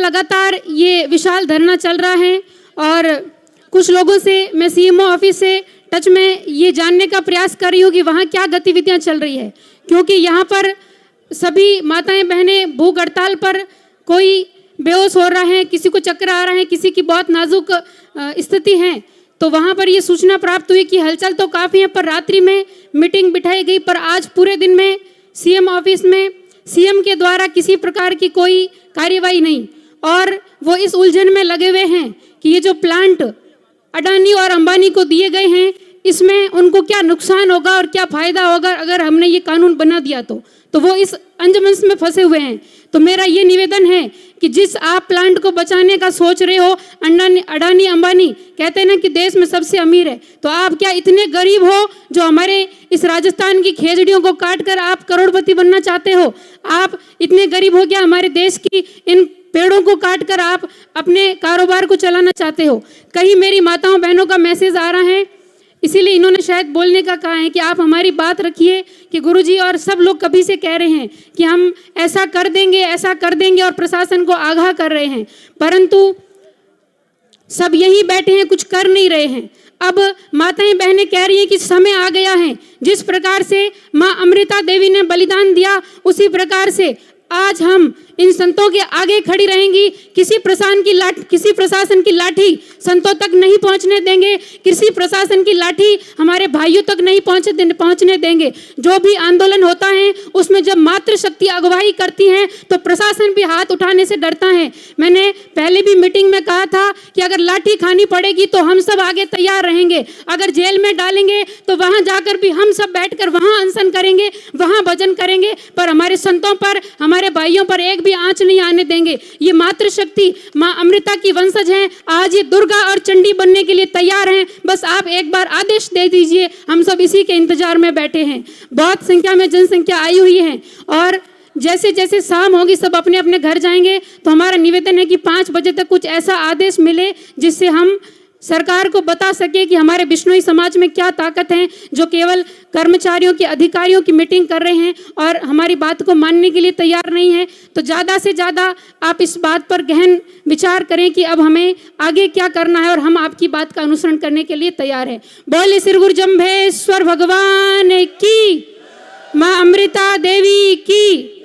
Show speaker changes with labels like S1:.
S1: लगातार ये विशाल धरना चल रहा है और कुछ लोगों से मैं सीएमओ ऑफिस से टच में ये जानने का प्रयास कर रही हूँ कि वहाँ क्या गतिविधियाँ चल रही है, क्योंकि यहाँ पर सभी माताएं बहनें भूख हड़ताल पर, कोई बेहोश हो रहा है, किसी को चक्कर आ रहा है, किसी की बहुत नाजुक स्थिति है। तो वहाँ पर ये सूचना प्राप्त हुई कि हलचल तो काफ़ी है, पर रात्रि में मीटिंग बिठाई गई, पर आज पूरे दिन में सीएम ऑफिस में सीएम के द्वारा किसी प्रकार की कोई कार्यवाही नहीं, और वो इस उलझन में लगे हुए हैं कि ये जो प्लांट अडानी और अंबानी को दिए गए हैं इसमें उनको क्या नुकसान होगा और क्या फायदा होगा अगर हमने ये कानून बना दिया तो वो इस अंजमन में फंसे हुए हैं। तो मेरा ये निवेदन है कि जिस आप प्लांट को बचाने का सोच रहे हो, अडानी अंबानी कहते हैं ना कि देश में सबसे अमीर है, तो आप क्या इतने गरीब हो जो हमारे इस राजस्थान की खेजड़ियों को काट कर आप करोड़पति बनना चाहते हो? आप इतने गरीब हो क्या हमारे देश की इन पेड़ों को काट कर आप अपने कारोबार को चलाना चाहते हो? कहीं मेरी माताओं बहनों का मैसेज आ रहा है, इसीलिए इन्होंने शायद बोलने का कहा है कि आप हमारी बात रखिए कि गुरुजी और सब लोग कभी से कह रहे हैं कि हम ऐसा कर देंगे और प्रशासन को आगाह कर रहे हैं, परंतु सब यहीं बैठे हैं, कुछ कर नहीं रहे हैं। अब माताएं बहनें कह रही हैं कि समय आ गया है, जिस प्रकार से माँ अमृता देवी ने बलिदान दिया उसी प्रकार से आज हम इन संतों के आगे खड़ी रहेंगी। किसी प्रशासन की लाठी संतों तक नहीं पहुंचने देंगे, किसी प्रशासन की लाठी हमारे भाइयों तक नहीं पहुंचने देंगे। जो भी आंदोलन होता है उसमें जब मातृशक्ति अगुवाई करती है तो प्रशासन भी हाथ उठाने से डरता है। मैंने पहले भी मीटिंग में कहा था कि अगर लाठी खानी पड़ेगी तो हम सब आगे तैयार रहेंगे, अगर जेल में डालेंगे तो वहां जाकर भी हम सब बैठकर वहां अनशन करेंगे, वहां भजन करेंगे, पर हमारे संतों पर, हमारे भाइयों पर एक भी आंच नहीं आने देंगे। ये मातृशक्ति माँ अमृता की वंशज हैं, आज ये दुर्गा और चंडी बनने के लिए तैयार हैं। बस आप एक बार आदेश दे दीजिए, हम सब इसी के इंतजार में बैठे हैं। बहुत संख्या में जनसंख्या आई हुई है और जैसे जैसे शाम होगी सब अपने अपने घर जाएंगे। तो हमारा निवेदन है कि 5 बजे तक कुछ ऐसा आदेश मिले जिससे हम सरकार को बता सके कि हमारे बिश्नोई समाज में क्या ताकत है, जो केवल कर्मचारियों की, अधिकारियों की मीटिंग कर रहे हैं और हमारी बात को मानने के लिए तैयार नहीं है। तो ज़्यादा से ज़्यादा आप इस बात पर गहन विचार करें कि अब हमें आगे क्या करना है और हम आपकी बात का अनुसरण करने के लिए तैयार है। बोले श्री गुरु जम्भेश्वर भगवान की, माँ अमृता देवी की।